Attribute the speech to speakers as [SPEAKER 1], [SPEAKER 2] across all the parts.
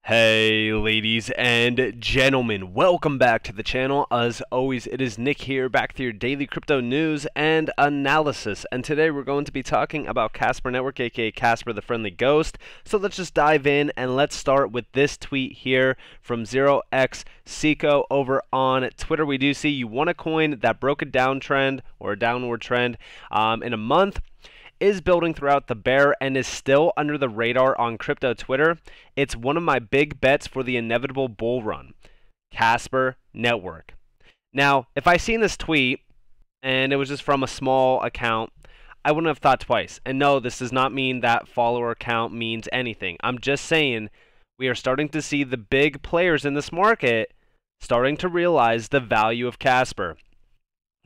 [SPEAKER 1] Hey ladies and gentlemen, welcome back to the channel. As always, it is Nick here, back to your daily crypto news and analysis. And today we're going to be talking about Casper Network, aka Casper the Friendly Ghost. So let's just dive in and let's start with this tweet here from 0xseco over on Twitter. We do see you want a coin that broke a downtrend or a downward trend in a month, is building throughout the bear, and is still under the radar on crypto Twitter. It's one of my big bets for the inevitable bull run. Casper Network. Now, if I seen this tweet and it was just from a small account, I wouldn't have thought twice. And no, this does not mean that follower count means anything. I'm just saying we are starting to see the big players in this market starting to realize the value of Casper.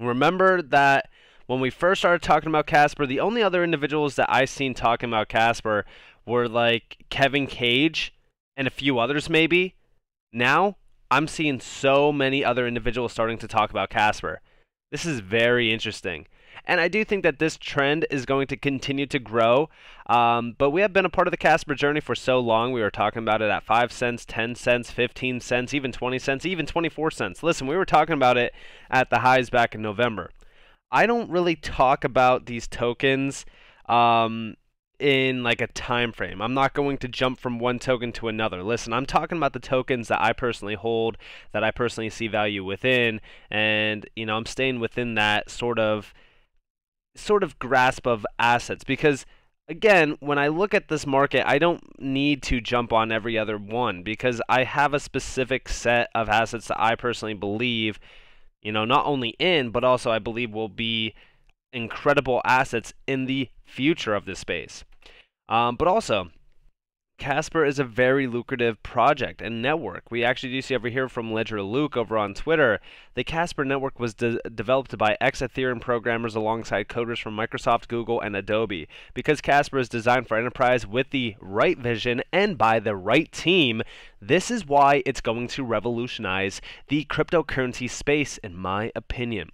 [SPEAKER 1] Remember that when we first started talking about Casper, the only other individuals that I seen talking about Casper were like Kevin Cage and a few others maybe. Now, I'm seeing so many other individuals starting to talk about Casper. This is very interesting. And I do think that this trend is going to continue to grow. But we have been a part of the Casper journey for so long. We were talking about it at 5 cents, 10 cents, 15 cents, even 20 cents, even 24 cents. Listen, we were talking about it at the highs back in November. I don't really talk about these tokens in like a time frame. I'm not going to jump from one token to another. Listen, I'm talking about the tokens that I personally hold, that I personally see value within, and I'm staying within that sort of grasp of assets, because again, when I look at this market, I don't need to jump on every other one, because I have a specific set of assets that I personally believe not only in, but also I believe will be incredible assets in the future of this space. But also, Casper is a very lucrative project and network. We actually do see over here from Ledger Luke over on Twitter, the Casper network was developed by ex-Ethereum programmers alongside coders from Microsoft, Google, and Adobe. Because Casper is designed for enterprise with the right vision and by the right team, this is why it's going to revolutionize the cryptocurrency space, in my opinion.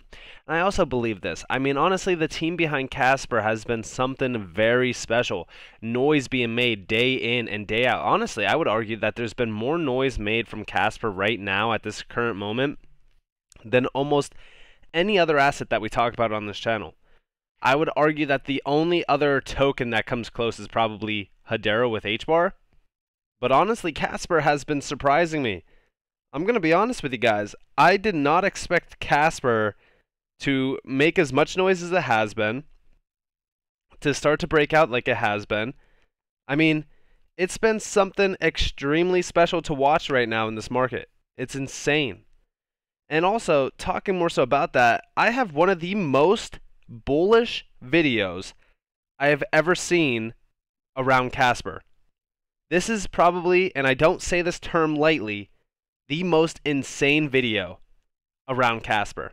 [SPEAKER 1] And I also believe this. I mean, honestly, the team behind Casper has been something very special. Noise being made day in and day out. Honestly, I would argue that there's been more noise made from Casper right now at this current moment than almost any other asset that we talk about on this channel. I would argue that the only other token that comes close is probably Hedera with HBAR. But honestly, Casper has been surprising me. I'm going to be honest with you guys. I did not expect Casper to make as much noise as it has been, to start to break out like it has been. I mean, it's been something extremely special to watch right now in this market. It's insane. And also, talking more so about that, I have one of the most bullish videos I have ever seen around Casper. This is probably, and I don't say this term lightly, the most insane video around Casper.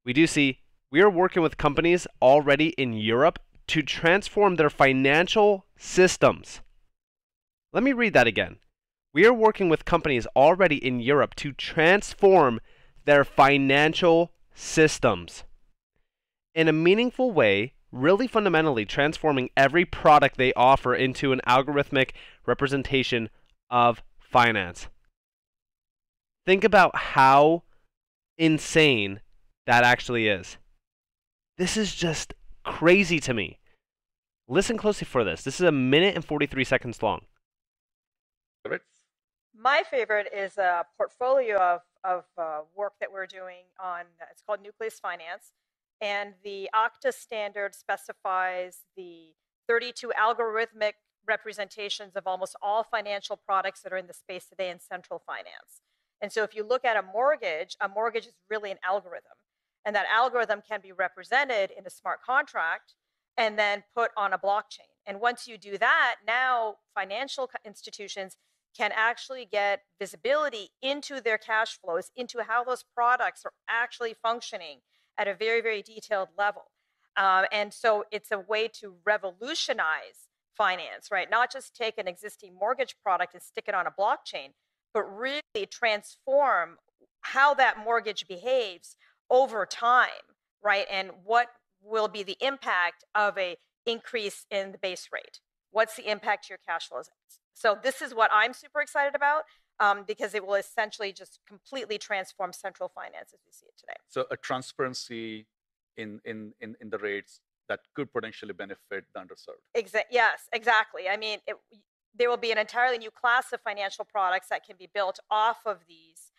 [SPEAKER 1] We do see we are working with companies already in Europe to transform their financial systems. Let me read that again. We are working with companies already in Europe to transform their financial systems in a meaningful way, really fundamentally transforming every product they offer into an algorithmic representation of finance. Think about how insane that actually is. This is just crazy to me. Listen closely for this. This is 1 minute and 43 seconds long.
[SPEAKER 2] My favorite is a portfolio of work that we're doing on, it's called Nucleus Finance. And the Octa standard specifies the 32 algorithmic representations of almost all financial products that are in the space today in central finance. And so if you look at a mortgage is really an algorithm. And that algorithm can be represented in a smart contract and then put on a blockchain. And once you do that, now financial institutions can actually get visibility into their cash flows, into how those products are actually functioning at a very, very detailed level. And so it's a way to revolutionize finance, right? Not just take an existing mortgage product and stick it on a blockchain, but really transform how that mortgage behaves over time, right? And what will be the impact of a increase in the base rate? What's the impact to your cash flows? So this is what I'm super excited about, because it will essentially just completely transform central finance as we see it today.
[SPEAKER 3] So a transparency in the rates that could potentially benefit the underserved.
[SPEAKER 2] Yes, exactly. I mean, there will be an entirely new class of financial products that can be built off of these,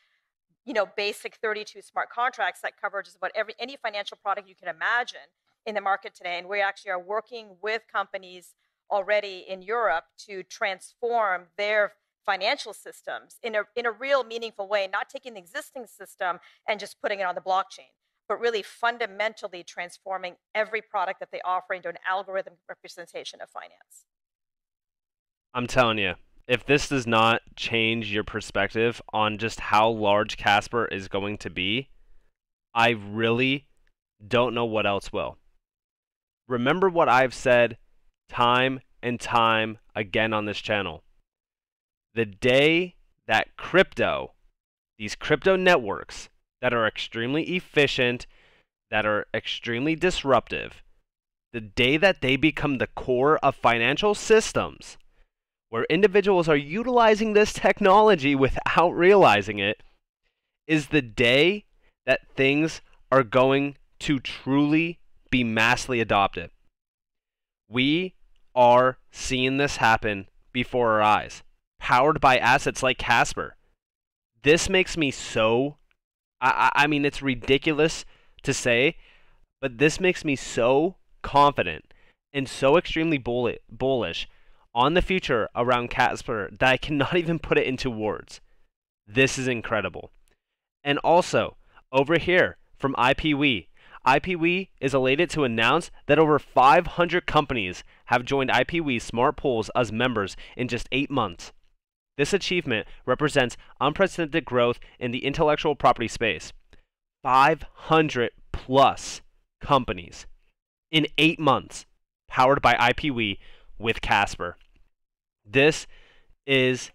[SPEAKER 2] basic 32 smart contracts that cover just about any financial product you can imagine in the market today. And we actually are working with companies already in Europe to transform their financial systems in a real meaningful way, not taking the existing system and just putting it on the blockchain, but really fundamentally transforming every product that they offer into an algorithm representation of finance.
[SPEAKER 1] I'm telling you, if this does not change your perspective on just how large Casper is going to be, I really don't know what else will. Remember what I've said time and time again on this channel. The day that these crypto networks that are extremely efficient, that are extremely disruptive, the day that they become the core of financial systems, where individuals are utilizing this technology without realizing it, is the day that things are going to truly be massively adopted. We are seeing this happen before our eyes, powered by assets like Casper. This makes me so, I mean, it's ridiculous to say, but this makes me so confident and so extremely bullish on the future around Casper that I cannot even put it into words. This is incredible. And also, over here from IPWE, IPWE is elated to announce that over 500 companies have joined IPWE Smart Pools as members in just 8 months. This achievement represents unprecedented growth in the intellectual property space. 500 plus companies in 8 months, powered by IPWE with Casper. This is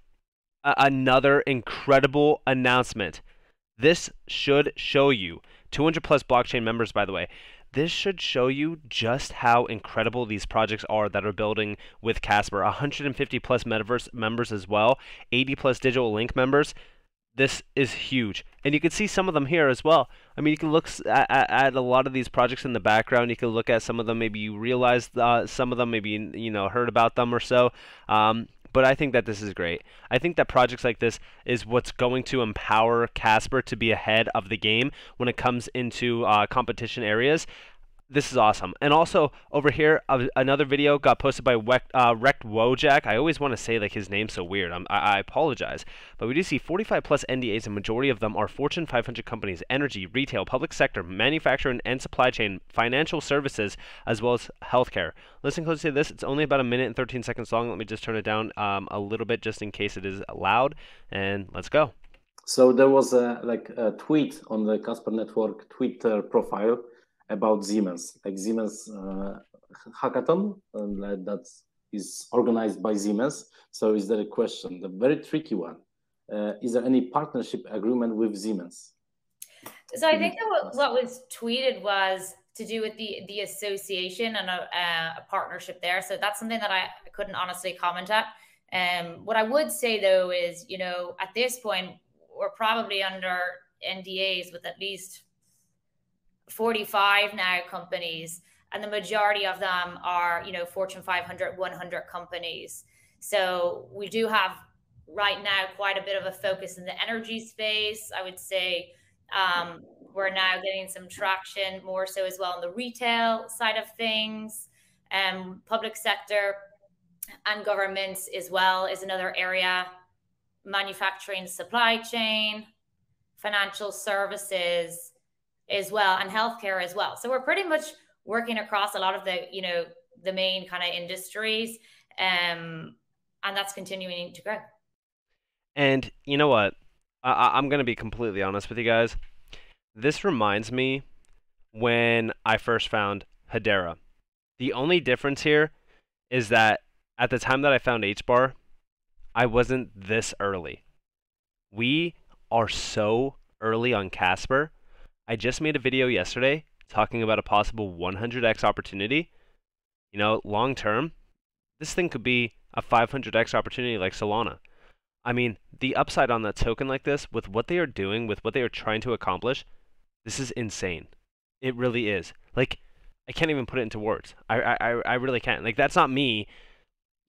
[SPEAKER 1] another incredible announcement. This should show you 200 plus blockchain members, by the way. This should show you just how incredible these projects are that are building with Casper. 150 plus metaverse members as well, 80 plus digital link members. This is huge. And you can see some of them here as well. I mean, you can look at a lot of these projects in the background. You can look at some of them. Maybe you realized some of them, maybe heard about them or so. But I think that this is great. I think that projects like this is what's going to empower Casper to be ahead of the game when it comes into competition areas. This is awesome. And also, over here, another video got posted by Wrecked Wojak. I always want to say like his name's so weird. I apologize. But we do see 45 plus NDAs, and majority of them are Fortune 500 companies, energy, retail, public sector, manufacturing and supply chain, financial services, as well as healthcare. Listen closely to this. It's only about 1 minute and 13 seconds long. Let me just turn it down a little bit just in case it is loud. And let's go.
[SPEAKER 4] So there was a tweet on the Casper Network Twitter profile about Siemens, like Siemens hackathon, and that is organized by Siemens. So is there a question, the very tricky one, is there any partnership agreement with Siemens?
[SPEAKER 5] So I think that what was tweeted was to do with the association and a partnership there. So that's something that I couldn't honestly comment at. What I would say though is, at this point, we're probably under NDAs with at least 45 now companies, and the majority of them are Fortune 500, 100 companies. So we do have right now quite a bit of a focus in the energy space. I would say we're now getting some traction more so as well on the retail side of things. Public sector and governments as well is another area. Manufacturing, supply chain, financial services as well, and healthcare as well. So we're pretty much working across a lot of the main kind of industries, and that's continuing to grow.
[SPEAKER 1] And you know what? I'm going to be completely honest with you guys. This reminds me when I first found Hedera. The only difference here is that at the time that I found HBAR, I wasn't this early. We are so early on Casper. I just made a video yesterday talking about a possible 100x opportunity. Long term, this thing could be a 500x opportunity like Solana. I mean, the upside on that token like this, with what they are doing, with what they are trying to accomplish, this is insane. It really is. Like, I can't even put it into words. I really can't. Like, that's not me,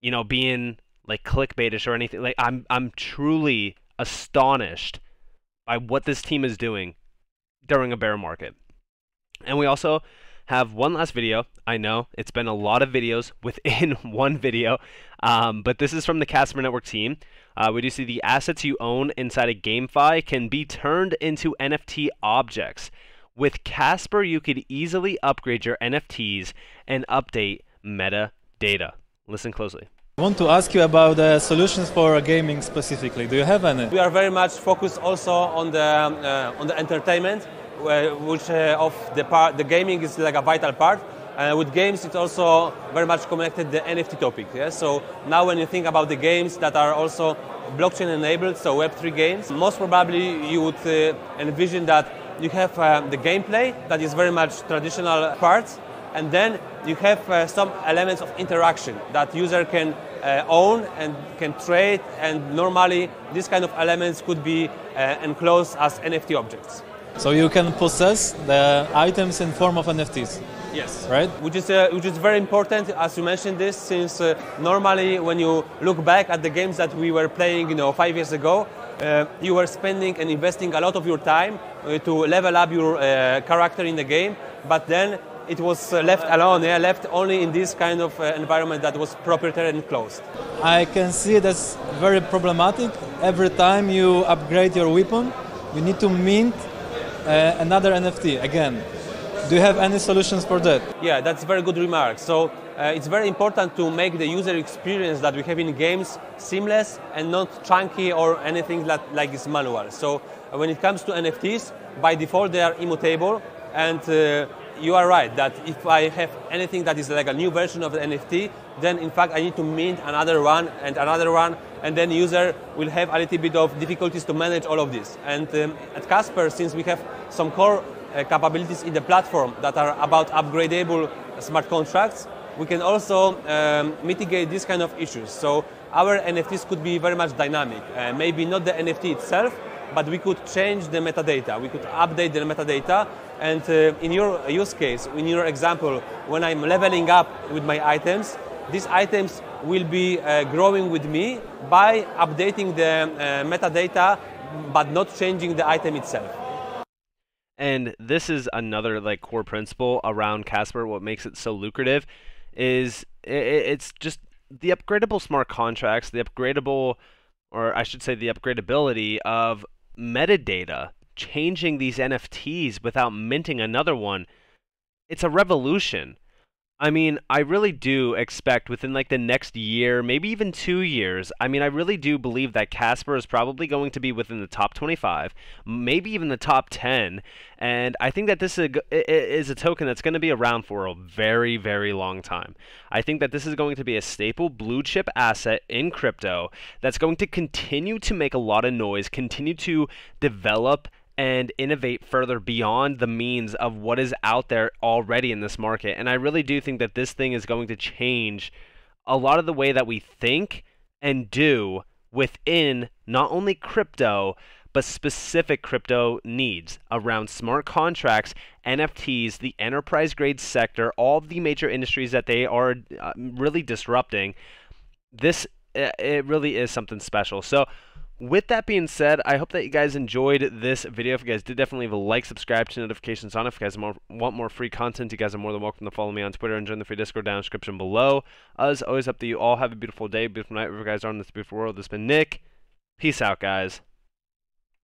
[SPEAKER 1] you know, being like clickbaitish or anything. Like, I'm truly astonished by what this team is doing during a bear market. And we also have one last video. I know it's been a lot of videos within one video, but this is from the Casper Network team. We do see the assets you own inside a GameFi can be turned into NFT objects. With Casper, you could easily upgrade your NFTs and update metadata. Listen closely.
[SPEAKER 6] I want to ask you about solutions for gaming specifically. Do you have any?
[SPEAKER 7] We are very much focused also on the entertainment, which of the gaming is like a vital part. With games, it's also very much connected the NFT topic. Yeah? So now when you think about the games that are also blockchain enabled, so Web3 games, most probably you would envision that you have the gameplay that is very much traditional parts, and then you have some elements of interaction that user can own and can trade, and normally these kind of elements could be enclosed as NFT objects.
[SPEAKER 6] So you can possess the items in form of NFTs?
[SPEAKER 7] Yes.
[SPEAKER 6] Right?
[SPEAKER 7] Which is very important, as you mentioned this, since normally when you look back at the games that we were playing, 5 years ago, you were spending and investing a lot of your time to level up your character in the game, but then it was left alone, left only in this kind of environment that was proprietary and closed.
[SPEAKER 6] I can see that's very problematic. Every time you upgrade your weapon, you need to mint another NFT again. Do you have any solutions for that?
[SPEAKER 7] Yeah, that's a very good remark. So it's very important to make the user experience that we have in games seamless and not chunky or anything like it's manual. So when it comes to NFTs, by default they are immutable, and you are right that if I have anything that is like a new version of the NFT, then in fact I need to mint another one, and then user will have a little bit of difficulties to manage all of this. And at Casper, since we have some core capabilities in the platform that are about upgradable smart contracts, we can also mitigate these kind of issues. So our NFTs could be very much dynamic. Maybe not the NFT itself, but we could change the metadata. We could update the metadata. And in your use case, in your example, when I'm leveling up with my items, these items will be growing with me by updating the metadata, but not changing the item itself.
[SPEAKER 1] And this is another like core principle around Casper. What makes it so lucrative is it's just the upgradable smart contracts, the upgradable, or I should say the upgradability of metadata, changing these NFTs without minting another one. It's a revolution. I mean, I really do expect within like the next year, maybe even 2 years, I mean, I really do believe that Casper is probably going to be within the top 25, maybe even the top 10. And I think that this is a token that's going to be around for a very, very long time. I think that this is going to be a staple blue chip asset in crypto that's going to continue to make a lot of noise, continue to develop and innovate further beyond the means of what is out there already in this market. And I really do think that this thing is going to change a lot of the way that we think and do within not only crypto, but specific crypto needs around smart contracts, NFTs, the enterprise grade sector, all of the major industries that they are really disrupting. It really is something special. So with that being said, I hope that you guys enjoyed this video. If you guys did, definitely leave a like, subscribe, turn notifications on. If you guys want more free content, you guys are more than welcome to follow me on Twitter and join the free Discord down in the description below. As always, up to you all. Have a beautiful day, beautiful night, wherever you guys are in this beautiful world. This has been Nick. Peace out, guys.